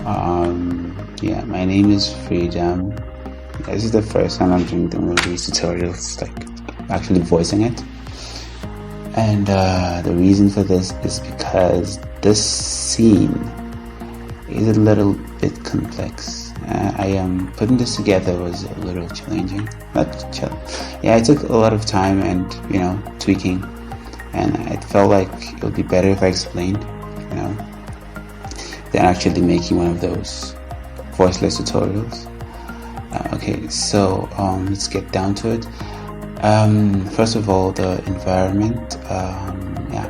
Yeah, my name is Freedom. This is the first time I'm doing these tutorials, like actually voicing it. And the reason for this is because this scene is a little bit complex. I am putting this together was a little challenging. Yeah, it took a lot of time and tweaking, and it felt like it would be better if I explained, than actually making one of those voiceless tutorials. Okay, so let's get down to it. First of all, the environment. Yeah,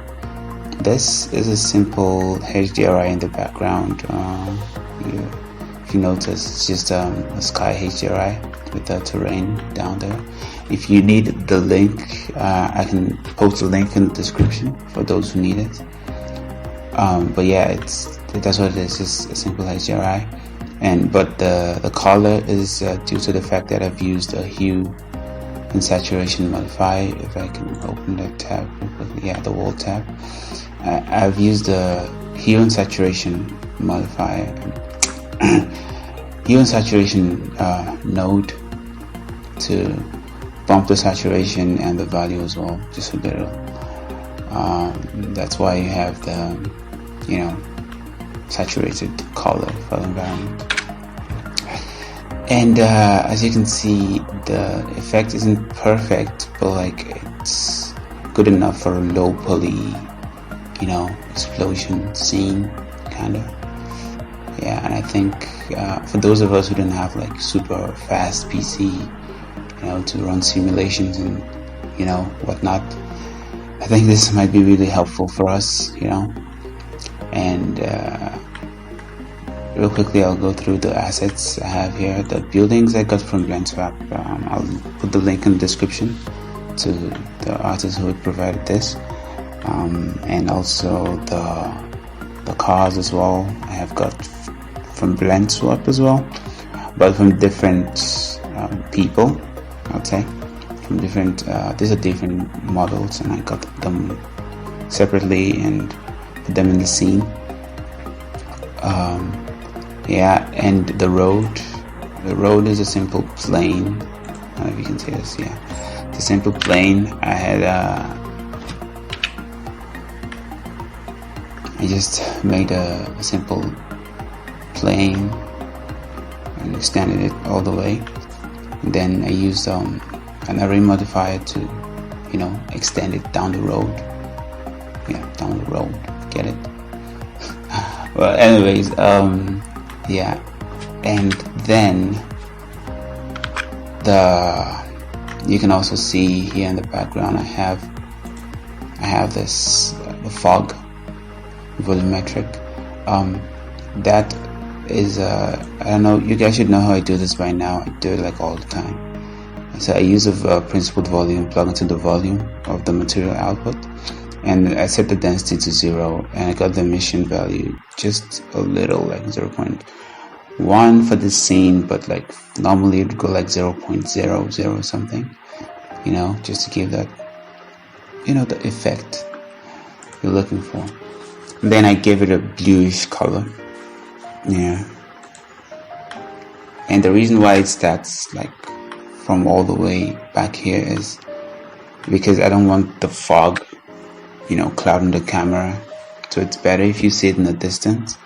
this is a simple HDRI in the background. If you notice, it's just a sky HDRI with the terrain down there. If you need the link, I can post a link in the description for those who need it. But yeah, that's what it is. It's a simple HDRI, but the color is due to the fact that I've used a hue and saturation modifier. If I can open that tab, yeah, the wall tab. I've used the hue and saturation modifier, hue and saturation node to bump the saturation and the value as well, just a little. That's why you have the saturated color for the environment. And as you can see, the effect isn't perfect, but like it's good enough for a low poly, explosion scene, kind of. Yeah, and I think for those of us who don't have like super fast PC, to run simulations and whatnot, I think this might be really helpful for us, And real quickly, I'll go through the assets I have here. The buildings I got from BlendSwap. I'll put the link in the description to the artist who provided this, and also the cars as well. I have got from BlendSwap as well, but from different people. I'd say from different. These are different models, and I got them separately and put them in the scene. Yeah, and the road is a simple plane. I don't know if you can see this. Yeah, it's a simple plane. I just made a simple plane and extended it all the way. And then I used an array modifier to extend it down the road. Yeah, down the road. Get it? Well, anyways, yeah, and then you can also see here in the background I have this the fog volumetric. That is I don't know, you guys should know how I do this by now. I do it like all the time. So I use a principled volume, plug into the volume of the material output, and I set the density to 0, and I got the emission value just a little, like 0.1 for this scene, but like normally it would go like 0.00 something, just to give that, the effect you're looking for. And then I gave it a bluish color. Yeah. And the reason why it's that's like from all the way back here is because I don't want the fog clouding the camera, so it's better if you see it in the distance.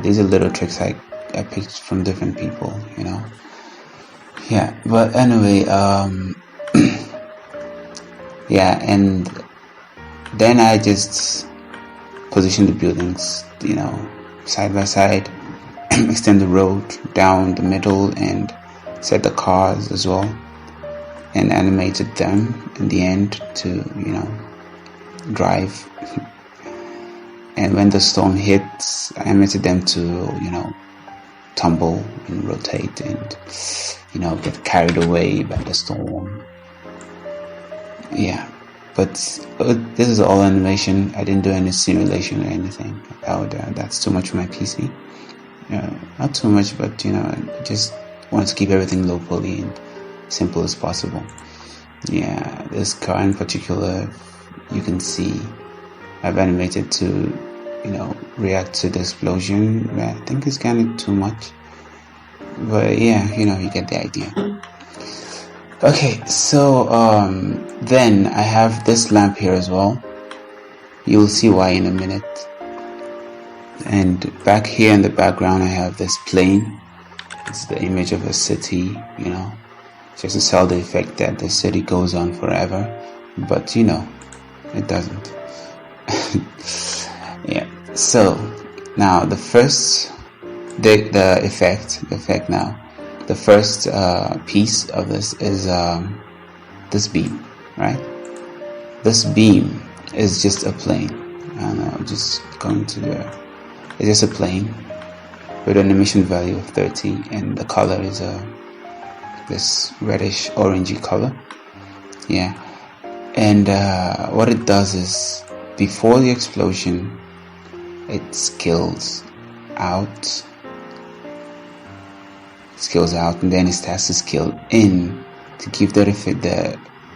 These are little tricks I picked from different people, Yeah, but anyway, yeah, and then I just position the buildings, side by side, extend the road down the middle, and set the cars as well, and animated them in the end to, drive. And when the storm hits, I animated them to, tumble and rotate and, get carried away by the storm. Yeah, but this is all animation. I didn't do any simulation or anything. That's too much for my PC. Not too much, but I just want to keep everything low poly and simple as possible. Yeah, this car in particular, you can see I've animated to react to the explosion. I think it's kind of too much, but yeah, you get the idea. Okay, so then I have this lamp here as well. You'll see why in a minute. And back here in the background I have this plane. It's the image of a city, just to sell the effect that the city goes on forever, but it doesn't. Yeah, so now the first the effect now, the first piece of this is this beam, right? This beam is just a plane. I'm just going to it's just a plane with an emission value of 30, and the color is this reddish orangey color. Yeah, and what it does is, before the explosion, it scales out, and then it starts to scale in to give the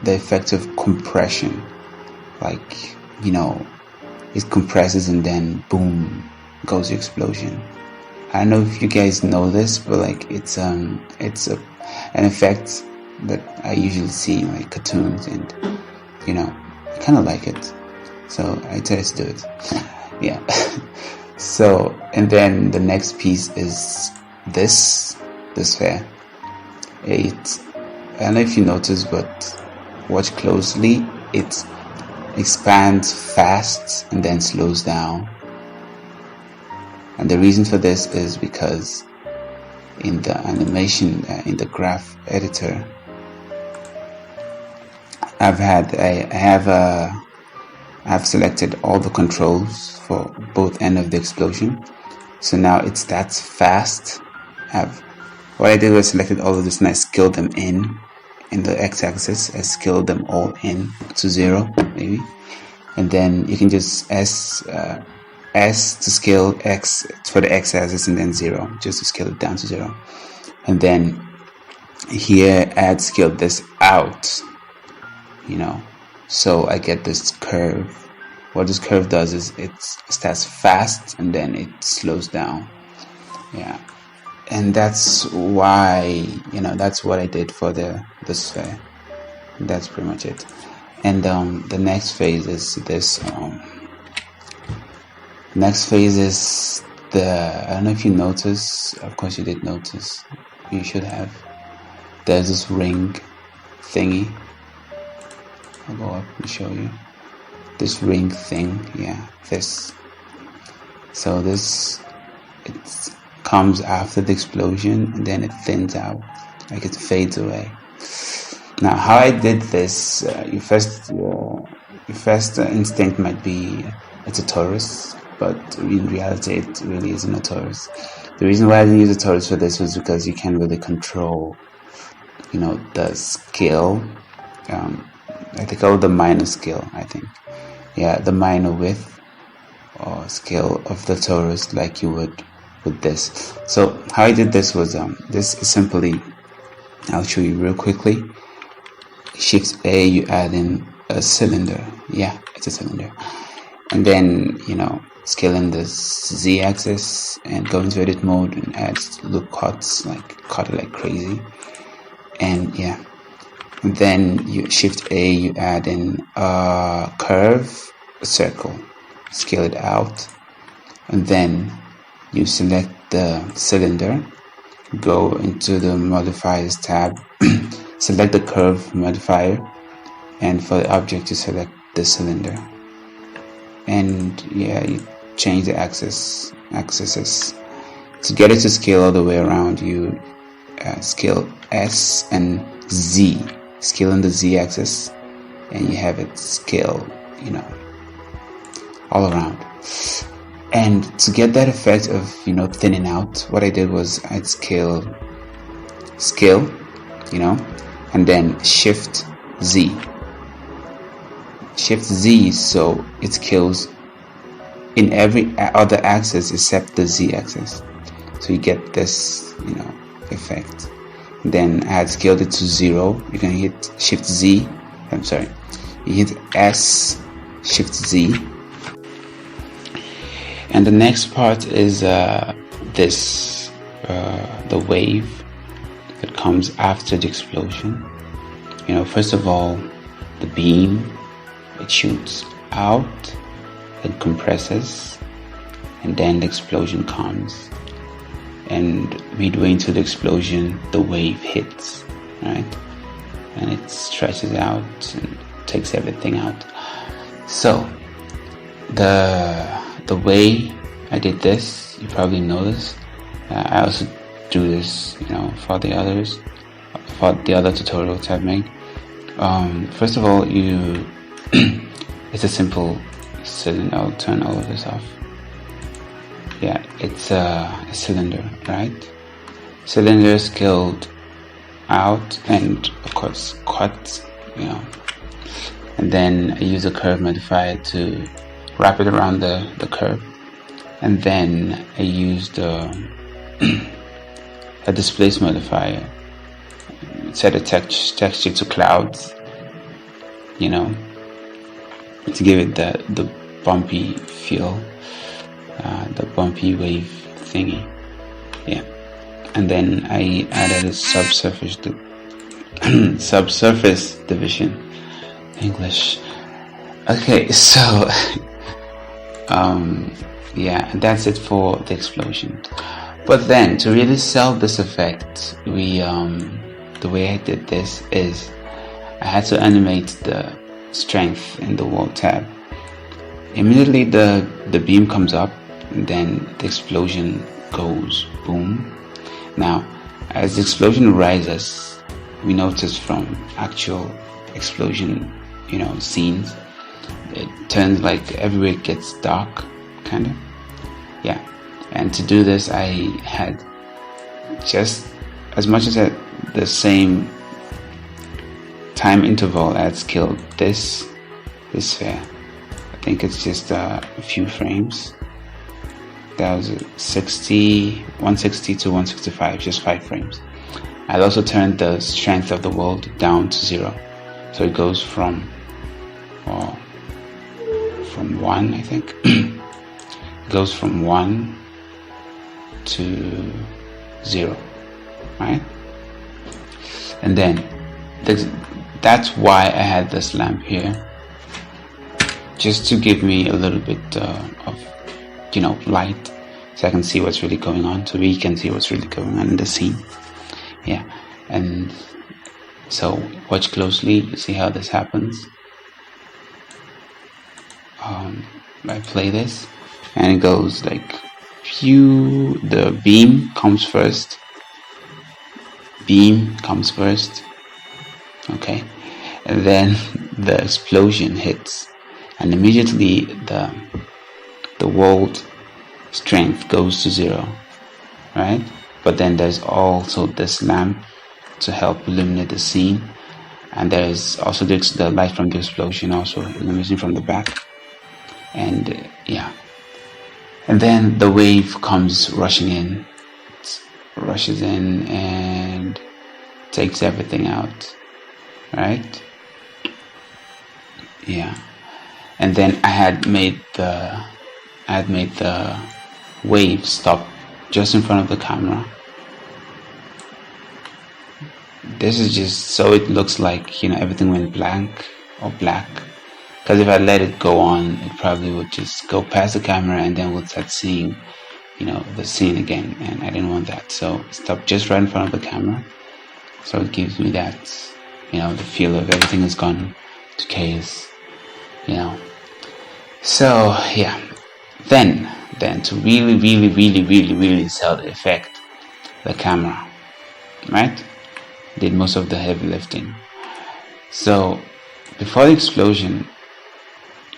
effect of compression. Like, it compresses and then boom goes the explosion. I don't know if you guys know this, but like it's an effect that I usually see in like cartoons, and I kind of like it, so I decided to do it. Yeah. So, and then the next piece is this sphere. I don't know if you notice, but watch closely. It expands fast and then slows down. And the reason for this is because in the animation, in the graph editor, I have selected all the controls for both ends of the explosion. So now it starts fast. What I did was selected all of this and I scaled them in the x-axis. I scaled them all in to 0 maybe, and then you can just S to scale X for the x-axis, and then 0 just to scale it down to 0. And then here I had scaled this out, so I get this curve. What this curve does is it starts fast and then it slows down. Yeah, and that's why that's what I did for the sphere. That's pretty much it. And the next phase is this. Next phase is I don't know if you notice, of course you did notice, you should have, there's this ring thingy. I'll go up and show you this ring thing. Yeah, this. So it comes after the explosion and then it thins out, like it fades away. Now how I did this, your first instinct might be it's a torus, but in reality it really isn't a torus. The reason why I didn't use a torus for this was because you can't really control the scale. I think call it the minor scale, I think. Yeah, the minor width or scale of the torus, like you would with this. So how I did this was this is simply, I'll show you real quickly. Shift A, you add in a cylinder. Yeah, it's a cylinder. And then scale in the z-axis and go into edit mode and add loop cuts, cut it like crazy. And yeah, and then you shift A, you add in a curve, a circle, scale it out, and then you select the cylinder, go into the modifiers tab, select the curve modifier, and for the object you select the cylinder. And yeah, you change the axes. To get it to scale all the way around, you scale S and Z, scale on the Z axis, and you have it scale, all around. And to get that effect of thinning out, what I did was I'd scale, and then shift Z, so it scales in every other axis except the Z axis. So you get this effect. And then I had scaled it to 0. You can hit shift Z, you hit S, shift Z, And the next part is the wave that comes after the explosion. First of all, the beam, it shoots out, it compresses, and then the explosion comes. And midway into the explosion, the wave hits, right? And it stretches out and takes everything out. So the way I did this, you probably noticed. I also do this, for the other tutorials I've made. First of all, it's a simple cylinder. I'll turn all of this off. Yeah, it's a cylinder, right? Cylinder scaled out and of course cut, and then I use a curve modifier to wrap it around the curve, and then I used a displace modifier, set a texture to clouds, to give it the bumpy feel, the bumpy wave thingy. Yeah, and then I added a subsurface division. English. Okay, so yeah, that's it for the explosion. But then to really sell this effect, the way I did this is I had to animate the strength in the wall tab. Immediately the beam comes up, and then the explosion goes boom. Now, as the explosion rises, we notice from actual explosion, scenes, it turns like everywhere gets dark, kind of. Yeah, and to do this, I had just as much as the same time interval I had scaled this sphere. I think it's just a few frames. That was 160 to 165, just 5 frames. I also turned the strength of the world down to 0, so it goes from 1, I think. It goes from 1 to 0, right? And then that's why I had this lamp here, just to give me a little bit of light, so I can see what's really going on, so we can see what's really going on in the scene. Yeah, and so watch closely, you see how this happens. I play this, and it goes like phew. The beam comes first. Okay, and then the explosion hits, and immediately the world strength goes to 0, right? But then there's also this lamp to help illuminate the scene, and there's also the light from the explosion, also illuminating from the back. And yeah, and then the wave comes rushes in and takes everything out, right? Yeah, and then I had made the wave stop just in front of the camera. This is just so it looks like everything went blank or black, because if I let it go on, it probably would just go past the camera and then we'll start seeing the scene again, and I didn't want that. So stop just right in front of the camera, so it gives me that the feel of everything has gone to chaos. So yeah, then to really sell the effect, the camera, right, did most of the heavy lifting. So before the explosion,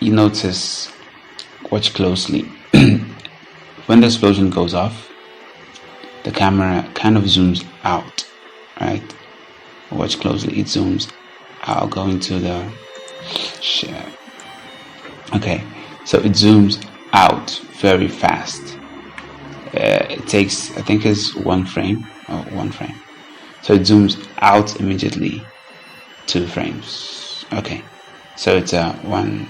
you notice, watch closely, when the explosion goes off, the camera kind of zooms out, right? Watch closely, it zooms out, go into the share. Okay, so it zooms out very fast. It takes, I think it's one frame. So it zooms out immediately 2 frames. Okay, so it's 1,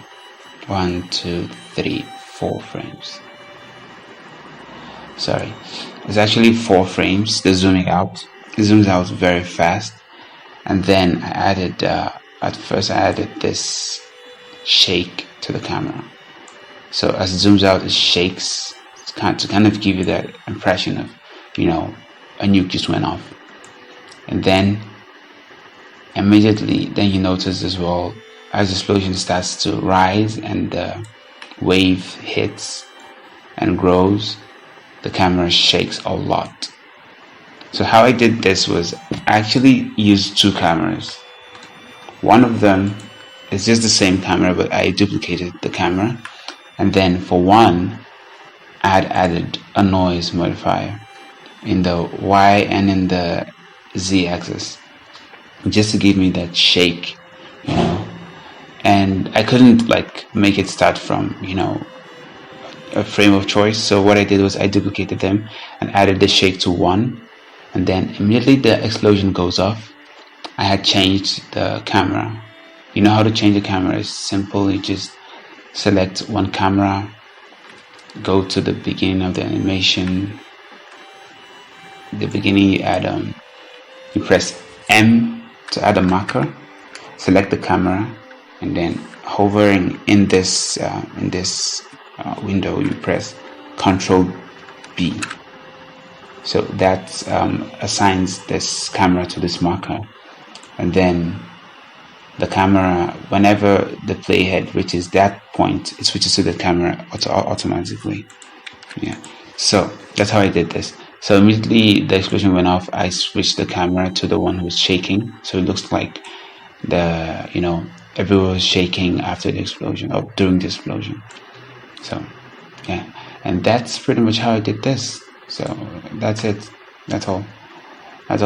2, 3, 4 frames. sorry, it's actually 4 frames. The zooming out, it zooms out very fast. And then I added at first I added this shake to the camera, so as it zooms out it shakes to kind of give you that impression of, you know, a nuke just went off. And then immediately then you notice as well, as the explosion starts to rise and the wave hits and grows, the camera shakes a lot. So how I did this was I actually used 2 cameras. One of them is just the same camera, but I duplicated the camera, and then for one I had added a noise modifier in the Y and in the Z axis, just to give me that shake, you know. And I couldn't like make it start from, you know, a frame of choice, so what I did was I duplicated them and added the shake to 1, and then immediately the explosion goes off, I had changed the camera. You know how to change the camera? It's simple. You just select one camera, go to the beginning of the animation. The beginning, you add you press M to add a marker, select the camera, and then hovering in this window, you press Control B. So that assigns this camera to this marker, and then the camera, whenever the playhead reaches that point, it switches to the camera automatically. Yeah, so that's how I did this. So immediately the explosion went off, I switched the camera to the one who was shaking, so it looks like the, you know, everyone was shaking after the explosion or during the explosion. So yeah, and that's pretty much how I did this. So that's it. That's all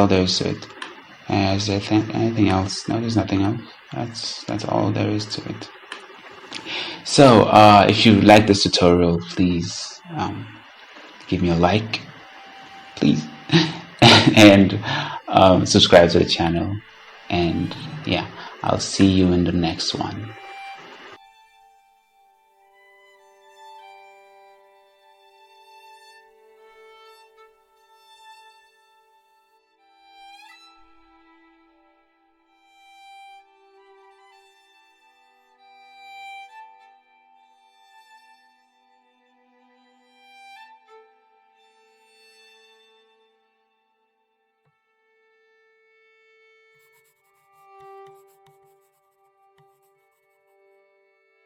there is to it. Is there anything else? No, there's nothing else. That's all there is to it. So if you like this tutorial, please give me a like, please, and subscribe to the channel. And yeah, I'll see you in the next one.